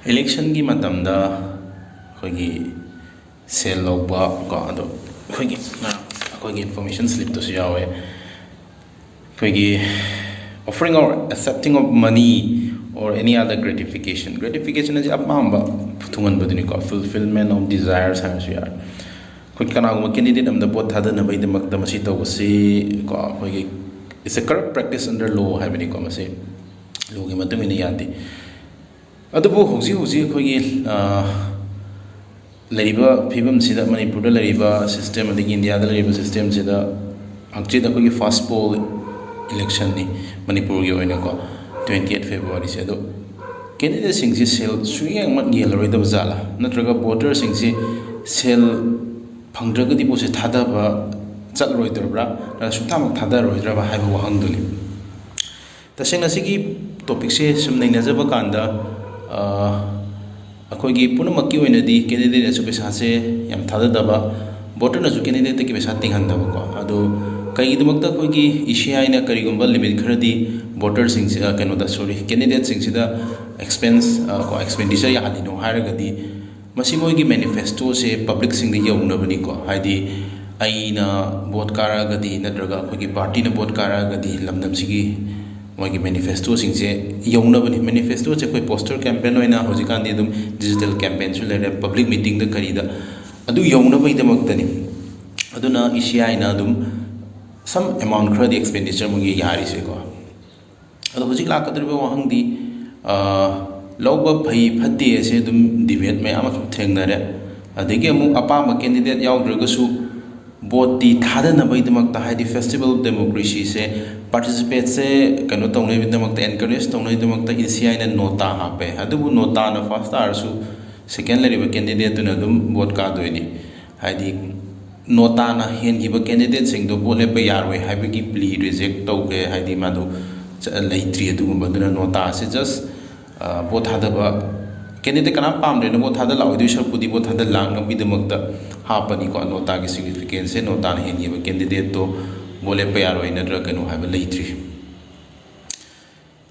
election gi matamda khoi sel lobba ko ado khoi information slip to yawe khoi offering or accepting of money or any other gratification is apamba thungan badini ko fulfillment of desires has we are khoi kana go candidate am the bot thada na bai de makta masi to si ko khoi it's a corrupt practice under law habini ko masi law gi matam ni yati adubu hoji khoi lariba phibam sida manipur da lariba system adigi india da lariba system sida akje da khoi fast poll election ni manipur gi oina ko 28 February se do candidate sing si sel suyang mat gi loroi da bazala natraga voter sing si sel phangdraga di pose thada ba chal roi darbra ra sutha mak thada roi dra ba haiba wahang duni taseng asigi topic se sum nei najaba kanda अखोई की पुनमक की ओइनदी candidate असु पैसा से यम थाददबा voter नसु candidate की पैसा तिंगहनदबा को अदो कईदमकता अखोई की एशियाई ना करीगुंबा लिमिट खरदी वोटर सिंग से कनोदा सॉरी कैंडिडेट सिंग सिदा एक्सपेंस को एक्सपेंडिचर यालिनो हारगदी मसी मोई की मैनिफेस्टो से पब्लिक सिंग यौनबनी को हाइदी आईना वोट कारागदी नत्रगा अखोई की पार्टी ना वोट कारागदी लमदम सिगी मोगी मैनिफेस्टो सिंग से यौनबनी मैनिफेस्टो से कोई पोस्टर कैंपेन होइना होजिकांदी दुम डिजिटल कैंपेन सु लेरे पब्लिक मीटिंग द करीदा अदु यौनबई दमक्तनी अदुना एशियाई ना दुम सम अमाउंट खरदी एक्सपेंडिचर मोगी यारी से को अदु होजिक लाकदरबे वहंगदी लौब फई फद्दे से दुम डिबेट में आमा थेंगनरे अदगी अमु अपाम कैंडिडेट याउद्रगसु बोटी थादनबई दमक्ता हाइदी फेस्टिवल ऑफ डेमोक्रेसी से पार्टिसिपेट से कनो तौने दमक्ता एनकरेज तौने दमक्ता एशियाई ना नोटा हापे अदुबु नोटा ना फर्स्ट आरसु सेकेंड लेरिबे कैंडिडेट तुना दुम वोट का दोइनी हाइदी नोटा ना हेनगिबे कैंडिडेट सिंग दो बोले पे यारवे हाइबेगी प्ली रिजेक्ट तौगे हाइदी मादु लैत्री अदुगुम बदुना नोटा से जस्ट वोट हादबा कैंडिडेट कना पामरे न वोट हादा लाउदि सरपुदी वोट हादा लांग बिदमक्ता हापनी को नोटा की सिग्निफिकेंस से नोटा ना हेनगिबे कैंडिडेट तो बोले पे यारोय नद्र कनो हाइबे लैत्री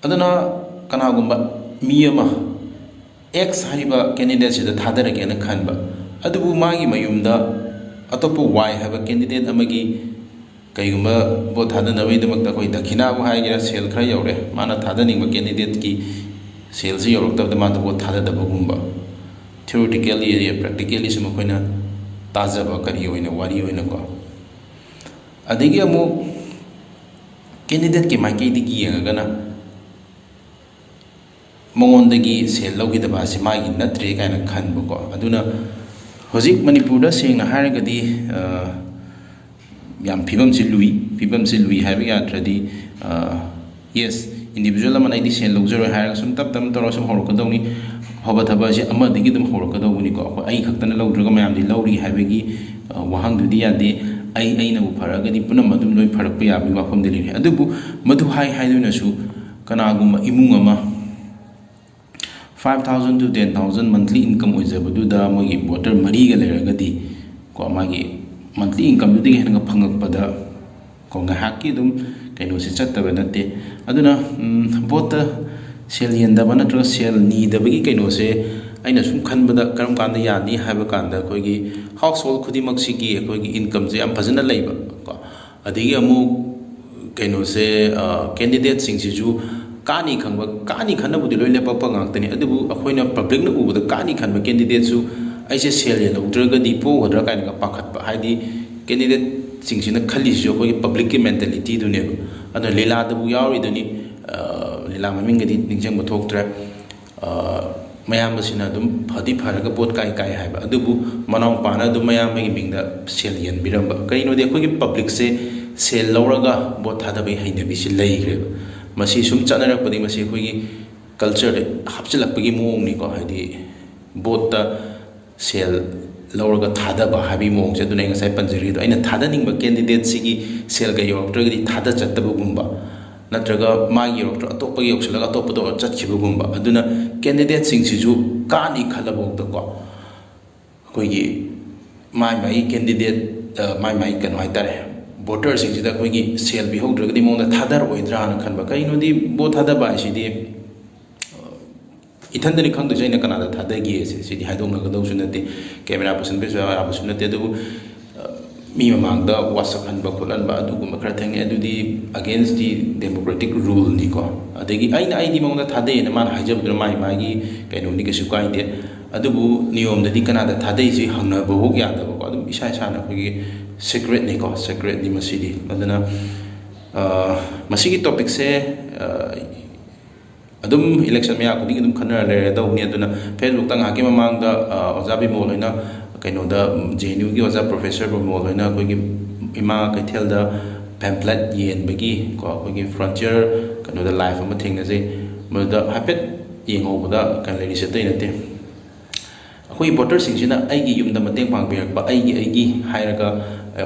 अदना कनागुंबा मी अमा एक्स हाइबा कैंडिडेट से थादरगे न खनबा अदुबु मागी मयुमदा अतोपो वाई हाइबा कैंडिडेट अमगी कईगुंबा बो थादनबई दमक्ता कोई दखिना बु हाइगेरा सेल खरा यौरे माना थादनिंग कैंडिडेट की सेल से यौरक्तबदा मादो बो थाददबगुंबा थ्योरेटिकली या प्रैक्टिकली से मखोइना ताजबा करी होइना वारी होइना को अदगी अमु कैंडिडेट के माइकैदगी येंगना मंगोंदगी सेल लौगिदबा से मागी नत्रे कायना खनबको अदुना होजिक मणिपुर दा सेंगना हारगदी याम फिबम से लुई हाइबे यात्रदी यस इंडिविजुअल अमनाइदी सेल लौजरो हारग सुम तप तम तरो सुम होरकदौनी हबा थबा से अमदगी दम होरकदौनी को आई खक्तन लौद्रगा मयामदी लौरी हाइबेगी वहांगदुदी यादे आई फरगदी पुनः मधुम लोई फरक याबी वाफम दिली अदुबु मधु हाई हाइदुनसु कनागुम इमुंग अमा 5,000 to 10,000 monthly income ओइजबदुदा मोगी वोटर मरीगा लेरगदी को मागी monthly income दुदी हेनगा फंगकपदा को ngahaki dum kaino se chattaba natte aduna vote sel yendaba natra sel ni dabagi kaino se aina sum khanbada karam kanda yani haiba kanda koigi household khudimak sigi koigi income je am phajana leiba ko adigi amu kaino se candidate sing siju kani khanabudi loi lepa pa ngak tani adubu akhoina public na ubada kani khanba candidate su aise sel ye logdraga di po hodra kain ga pakhat pa haidi candidate sing sina khali jo koigi public ki mentality du ne adu lila dabu yawi duni lila maming ga di ningjang ba thoktra मैम फदी फरग पोट काय है मनाव पाना मैम मिंग सेल यनबीरब कईनोदी अखोई पब्लिक से सेल लौरगा बोट थादबई हैनबी से लेग्रेब मसी सुम चनरपदी मसी अखोई कल्चर हापचलपगी मोंगनिको हाइदी बोट सेल लौरगा थादबा हाबी मोंग से दुने ngasai panjari do aina थादनिंग कैंडिडेट सिगी सेल गा योरक्ट्रगदी थादा चत्तबगुंबा नत्रगा मागी योरक्ट्र अतोपगी योक्सलगा अतोपदो चतखिबगुंबा अदुना कैंडिडेट सिंग सिजु कानी खलबोगदको कोई माई कैंडिडेट माई कनो हाइतारे वोटर सिंग कोई सेल भी होद्रगदी मोंग थादर ओइद्रान खनबा कईनोदी बो थादबा सिदी ꯏꯊꯟꯗꯅꯤ ꯈꯪꯗꯣꯏꯁꯦ ꯑꯩꯅ ꯀꯅꯥꯗ ꯊꯥꯗꯒꯦꯁꯦ ꯁꯤꯗꯤ ꯍꯥꯏꯗꯣꯛꯅꯒꯗꯧꯁꯨ ꯅꯠꯇꯦ ꯀꯦꯃꯦꯔꯥ ꯄꯨꯁꯤꯟꯕꯁꯨ ꯌꯥꯕꯁꯨ ꯅꯠꯇꯦ ꯑꯗꯨꯕꯨ ꯃꯤ ꯃꯃꯥꯡꯗ ꯋꯥꯁꯛꯍꯟꯕ ꯈꯣꯠꯍꯟꯕ ꯑꯗꯨꯒꯨꯝꯕ ꯈꯔ ꯊꯦꯡꯅꯩ ꯑꯗꯨꯗꯤ ꯑꯒꯦꯟꯁ ꯗꯤ ꯗꯦꯃꯣꯀ꯭ꯔꯦꯇꯤꯛ ꯔꯨꯜꯅꯤꯀꯣ ꯑꯗꯒꯤ ꯑꯩꯗꯤ ꯃꯉꯣꯟꯗ ꯊꯥꯗꯩꯑꯅ ꯃꯥꯅ ꯍꯥꯏꯖꯕꯗꯨꯅ ꯃꯥꯒꯤ ꯀꯩꯅꯣꯅꯤ ꯀꯩꯁꯨ ꯀꯥꯏꯗꯦ ꯑꯗꯨꯕꯨ ꯅꯤꯌꯣꯝꯗꯗꯤ ꯀꯅꯥꯗ ꯊꯥꯗꯩꯁꯤ ꯍꯪꯅꯕꯐꯥꯎ ꯌꯥꯗꯕꯀꯣ ꯑꯗꯨꯝ ꯏꯁꯥ ꯏꯁꯥꯅ ꯑꯩꯈꯣꯏꯒꯤ ꯁꯤꯀ꯭ꯔꯦꯠꯅꯤꯀꯣ ꯁꯤꯀ꯭ꯔꯦꯠꯅꯤ ꯃꯁꯤꯗꯤ ꯑꯗꯨꯅ ꯃꯁꯤꯒꯤ ꯇꯣꯄꯤꯛꯁꯦ ꯑꯗꯨꯝ ꯏꯂꯦꯛꯁꯟ ꯃꯌꯥ ꯈꯨꯗꯤꯡꯒꯤ ꯑꯗꯨꯝ ꯈꯟꯅꯔ ꯂꯩꯔꯗꯧꯕꯅꯤ ꯑꯗꯨꯅ ꯐꯦꯁꯕꯨꯛꯇ ꯉꯥꯏꯍꯥꯛꯀꯤ ꯃꯃꯥꯡꯗ ꯑꯣꯖꯥ ꯕꯤꯃꯣꯜ ꯍꯣꯏꯅ ꯀꯩꯅꯣꯗ JNUꯒꯤ ꯑꯣꯖꯥ ꯄ꯭ꯔꯣꯐꯦꯁꯔ ꯕꯤꯃꯣꯜ ꯍꯣꯏꯅ ꯑꯩꯈꯣꯏꯒꯤ ꯏꯃꯥ ꯀꯩꯊꯦꯜꯗ ꯄꯦꯝꯄ꯭ꯂꯦꯠ ꯌꯦꯟꯕꯒꯤ ꯀꯣ ꯑꯩꯈꯣꯏꯒꯤ ꯐ꯭ꯔꯟꯇꯤꯌꯔ ꯀꯩꯅꯣꯗ ꯂꯥꯏꯐ ꯑꯃ ꯊꯦꯡꯅꯖꯩ ꯃꯗꯨꯗ ꯍꯥꯏꯐꯦꯠ ꯌꯦꯡꯍꯧꯕꯗ ꯀꯩꯅꯣ ꯂꯩꯔꯤꯁꯦ ꯑꯇꯩ ꯅꯠꯇꯦ ꯑꯩꯈꯣꯏꯒꯤ ꯚꯣꯇꯔꯁꯤꯡꯁꯤꯅ ꯑꯩꯒꯤ ꯌꯨꯝꯗ ꯃꯇꯦꯡ ꯄꯥꯡꯕꯤꯔꯛꯄ ꯑꯩꯒꯤ ꯍꯥꯏꯔꯒ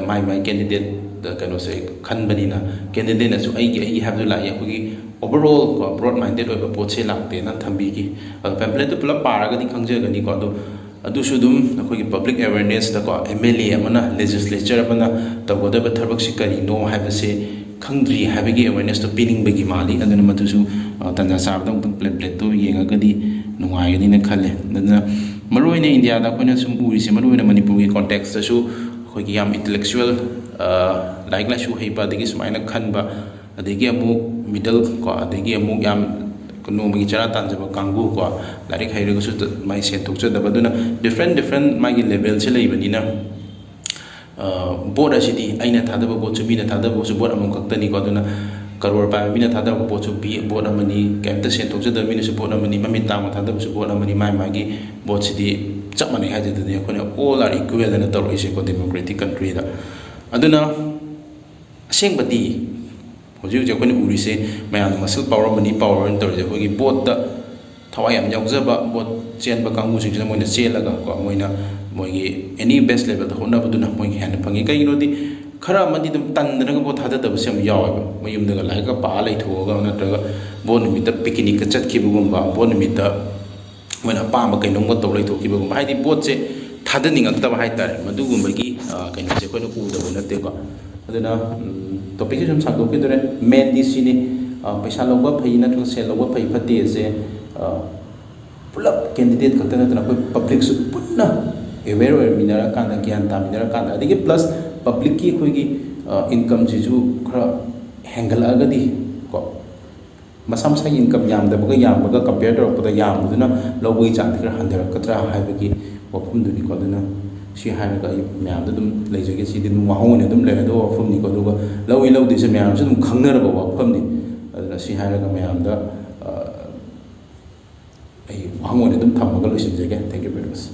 ꯃꯥꯏ ꯀꯦꯟꯗꯤꯗꯦꯠ ꯀꯩꯅꯣꯁꯦ ꯈꯟꯕꯅꯤꯅ ꯀꯦꯟꯗꯤꯗꯦꯠꯅꯁꯨ ꯑꯩꯒꯤ ꯍꯥꯏꯕꯗꯨ ꯂꯥꯛꯏ ꯑꯩꯈꯣꯏꯒꯤ ꯑꯣꯚꯔꯑꯣꯜ ꯀꯣ ꯕ꯭ꯔꯣꯗ ꯃꯥꯏꯟꯗꯦꯠ ꯑꯣꯏꯕ ꯄꯣꯠꯁꯦ ꯂꯥꯛꯇꯦꯅ ꯊꯝꯕꯤꯈꯤ ꯑꯗꯣ ꯄꯦꯝꯄ꯭ꯂꯦꯠꯇꯨ ꯄꯨꯂꯞ ꯄꯥꯔꯒꯗꯤ ꯈꯪꯖꯒꯅꯤꯀꯣ ꯑꯗꯨꯁꯨ ꯑꯗꯨꯝ ꯑꯩꯈꯣꯏꯒꯤ ꯄꯕ꯭ꯂꯤꯛ ꯑꯦꯋꯦꯔꯅꯦꯁꯇꯀꯣ MLA ꯑꯃꯅ ꯂꯦꯖꯤꯁꯂꯦꯆꯔ ꯑꯃꯅ ꯇꯧꯒꯗꯕ ꯊꯕꯛꯁꯤ ꯀꯔꯤꯅꯣ ꯍꯥꯏꯕꯁꯦ ꯈꯪꯗ꯭ꯔꯤ ꯍꯥꯏꯕꯒꯤ ꯑꯦꯋꯦꯔꯅꯦꯁꯇꯣ ꯄꯤꯅꯤꯡꯕꯒꯤ ꯃꯥꯜꯂꯤ ꯑꯗꯨꯅ ꯃꯗꯨꯁꯨ ꯇꯟꯖꯥ ꯆꯥꯕꯗ ꯑꯃꯨꯛꯇꯪ ꯄꯦꯝꯄ꯭ꯂꯦꯠꯇꯣ ꯌꯦꯡꯉꯒꯗꯤ ꯅꯨꯡꯉꯥꯏꯒꯅꯤꯅ ꯈꯜꯂꯦ ꯑꯗꯨꯅ ꯃꯔꯨꯑꯣꯏꯅ ꯏꯟꯗꯤꯌꯥꯗ ꯑꯩꯈꯣꯏꯅ ꯁꯨꯝ ꯎꯔꯤꯁꯦ ꯃꯔꯨꯑꯣꯏꯅ ꯃꯅꯤꯄꯨꯔꯒꯤ ꯀꯣꯟꯇꯦꯛꯁꯇꯁꯨ ꯑꯩꯈꯣꯏꯒꯤ ꯌꯥꯝ ꯏꯟꯇꯦꯂꯦꯛꯆꯨꯋꯦꯜ ꯂꯥꯏꯔꯤꯛ ꯂꯥꯏꯁꯨ ꯍꯩꯕ ꯑꯗꯒꯤ ꯁꯨꯃꯥꯏꯅ ꯈꯟꯕ ꯑꯗꯒꯤ ꯑꯃꯨꯛ ꯃꯤꯗꯜ ꯀꯣ ꯑꯗꯒꯤ ꯑꯃꯨꯛ ꯌꯥꯝ ꯅꯣꯡꯃꯒꯤ ꯆꯔꯥ ꯇꯥꯟꯖꯕ ꯀꯥꯡꯕꯨ ꯀꯣ ꯂꯥꯏꯔꯤꯛ ꯍꯩꯔꯒꯁꯨ ꯃꯥꯏ ꯁꯦꯟ ꯊꯣꯛꯆꯗꯕ ꯑꯗꯨꯅ ꯗꯤꯐ꯭ꯔꯦꯟ ꯃꯥꯒꯤ ꯂꯦꯚꯦꯜꯁꯦ ꯂꯩꯕꯅꯤꯅ ꯕꯣꯠ ꯑꯁꯤꯗꯤ ꯑꯩꯅ ꯊꯥꯗꯕ ꯕꯣꯠꯁꯨ ꯃꯤꯅ ꯊꯥꯗꯕ ꯕꯣꯠꯁꯨ ꯕꯣꯠ ꯑꯃꯈꯛꯇꯅꯤꯀꯣ ꯑꯗꯨꯅ ꯀꯔꯣꯔ ꯄꯥꯏꯕ ꯃꯤꯅ ꯊꯥꯗꯕ ꯕꯣꯠꯁꯨ ꯕꯣꯠ ꯑꯃꯅꯤ ꯀꯩꯝꯇ ꯁꯦꯟ ꯊꯣꯛꯆꯗꯕ ꯃꯤꯅꯁꯨ ꯕꯣꯠ ꯑꯃꯅꯤ ꯃꯃꯤꯠ ꯇꯥꯡꯕ ꯊꯥꯗꯕꯁꯨ ꯕꯣꯠ ꯑꯃꯅꯤ ꯃꯥꯒꯤ ꯕꯣꯠꯁꯤꯗꯤ ꯆꯞ ꯃꯥꯟꯅꯩ ꯍꯥꯏꯖꯗꯨꯅꯤ ꯑꯩꯈꯣꯏꯅ ꯑꯣꯜ ꯑꯥꯔ ꯏꯀ꯭ꯋꯦꯜ ꯑꯅ ꯇꯧꯔꯛꯏꯁꯦꯀꯣ ꯗꯦꯃꯣꯀ꯭ꯔꯦꯇꯤꯛ ꯀꯟꯇ꯭ꯔꯤꯗ ꯑꯗꯨꯅ ꯑꯁꯦꯡꯕꯗꯤ ꯍꯧꯖꯤꯛ ꯑꯩꯈꯣꯏꯅ ꯎꯔꯤꯁꯦ ꯃꯌꯥꯝꯅ ꯃꯁꯜ ꯄꯥꯋꯔ ꯃꯅꯤ ꯄꯥꯋꯔ ꯑꯣꯏꯅ ꯇꯧꯔꯤꯁꯦ ꯑꯩꯈꯣꯏꯒꯤ ꯕꯣꯠꯇ ꯊꯋꯥꯏ ꯌꯥꯝ ꯌꯥꯎꯖꯕ ꯕꯣꯠ ꯆꯦꯟꯕ ꯀꯥꯡꯕꯨꯁꯤꯡꯁꯤꯅ ꯃꯣꯏꯅ ꯆꯦꯜꯂꯒ ꯀꯣ ꯃꯣꯏꯒꯤ ꯑꯦꯅꯤ ꯕꯦꯁ ꯂꯦꯚꯦꯜꯗ ꯍꯣꯠꯅꯕꯗꯨꯅ ꯃꯣꯏꯒꯤ ꯍꯦꯟꯅ ꯐꯪꯉꯤ ꯀꯩꯒꯤꯅꯣꯗꯤ ꯈꯔ ꯑꯃꯗꯤ ꯑꯗꯨꯝ ꯇꯟꯗꯅꯒ ꯕꯣꯠ ꯊꯥꯗꯗꯕꯁꯦ ꯌꯥꯝ ꯌꯥꯎꯋꯦꯕ ꯃꯌꯨꯝꯗꯒ ꯂꯥꯏꯔꯤꯛꯀ ꯄꯥꯔ ꯂꯩꯊꯣꯛꯑꯒ ꯅꯠꯇ꯭ꯔꯒ ꯕꯣꯠ ꯅꯨꯃꯤꯠꯇ ꯄꯤꯛꯅꯤꯛꯀ ꯆꯠꯈꯤꯕꯒꯨꯝꯕ ꯕꯣꯠ ꯅꯨꯃꯤꯠꯇ ꯃꯣꯏꯅ ꯑꯄꯥꯝꯕ ꯀꯩꯅꯣꯝꯒ ꯇꯧ ꯂꯩꯊꯣꯛꯈꯤꯕꯒꯨꯝꯕ ꯍꯥꯏꯗꯤ ꯕꯣꯠꯁꯦ ꯊꯥꯗꯅꯤꯡꯉꯛꯇꯕ ꯍꯥꯏꯇꯥꯔꯦ ꯃꯗꯨꯒꯨꯝꯕꯒꯤ ꯀꯩꯅꯣꯁꯦ ꯑꯩꯈꯣꯏꯅ ꯎꯗꯕ ꯅꯠꯇꯦꯀꯣ ꯑꯗꯨꯅ ꯇꯣꯄꯤꯛꯁꯦ ꯁꯨꯝ ꯁꯥꯡꯗꯣꯛꯈꯤꯗꯣꯔꯦ ꯃꯦꯟꯗꯤ ꯁꯤꯅꯤ ꯄꯩꯁా ꯂꯧꯕ ꯐꯩ ꯅꯠꯇ꯭ꯔꯒ ꯁꯦꯜ ꯂꯧꯕ ꯐꯩ ꯐꯠꯇꯦꯁꯦ ꯄꯨꯂꯞ ꯀꯦꯟꯗꯤꯗꯦꯠ ꯈꯛꯇ ꯅꯠꯇꯅ ꯑꯩꯈꯣই ꯄꯕ꯭ꯂꯤꯛꯁꯨ ꯄꯨꯟꯅ ꯑꯦꯋꯦꯔ ꯑꯣꯏꯃꯤꯟꯅꯔꯀꯥꯟꯗ ꯒ꯭ꯌꯥꯟ ꯇꯥꯃꯤꯟꯅꯔꯀꯥꯟꯗ ꯑꯗꯒꯤ ꯄ꯭ꯂꯁ ꯄꯕ꯭ꯂꯤꯛꯀꯤ ꯑꯩꯈꯣꯏꯒꯤ ꯏꯟꯀꯝꯁꯤꯁꯨ ꯈꯔ ꯍꯦꯟꯒꯠꯂꯛꯑꯒꯗꯤ ꯀꯣ ꯃꯁꯥ ꯃꯁꯥꯒꯤ ꯏꯟꯀꯝ ꯌꯥꯝꯗꯕꯒ ꯌꯥꯝꯕꯒ ꯀꯝꯄꯤꯌꯔ ꯇꯧꯔꯛꯄꯗ ꯌꯥꯝꯕꯗꯨꯅ ꯂꯧꯕꯒꯤ ꯆꯥꯡꯗꯤ ꯈꯔ ꯍꯟꯊꯔꯛꯀꯗ꯭ꯔꯥ ꯍꯥꯏꯕꯒꯤ ꯋꯥꯐꯝꯗꯨꯅꯤꯀꯣ ꯑꯗꯨꯅ ꯁꯤ ꯍꯥꯏꯔꯒ ꯑꯩ ꯃꯌꯥꯝꯗ ꯑꯗꯨꯝ ꯂꯩꯖꯒꯦ ꯁꯤꯗꯤ ꯑꯗꯨꯝ ꯋꯥꯍꯪ ꯑꯣꯏꯅ ꯑꯗꯨꯝ ꯂꯩꯔꯗꯕ ꯋꯥꯐꯝꯅꯤꯀꯣ ꯑꯗꯨꯒ ꯂꯧꯏ ꯂꯧꯗꯦꯁꯦ ꯃꯌꯥꯝꯁꯨ ꯑꯗꯨꯝ ꯈꯪꯅꯔꯕ ꯋꯥꯐꯝꯅꯤ ꯑꯗꯨꯅ ꯁꯤ ꯍꯥꯏꯔꯒ ꯃꯌꯥꯝꯗ ꯑꯩ ꯋꯥꯍꯪ ꯑꯣꯏꯅ ꯑꯗꯨꯝ ꯊꯝꯃꯒ ꯂꯣꯏꯁꯤꯟꯖꯒꯦ ꯊꯦꯡꯛ ꯌꯨ ꯚꯦꯔꯤ ꯃꯆ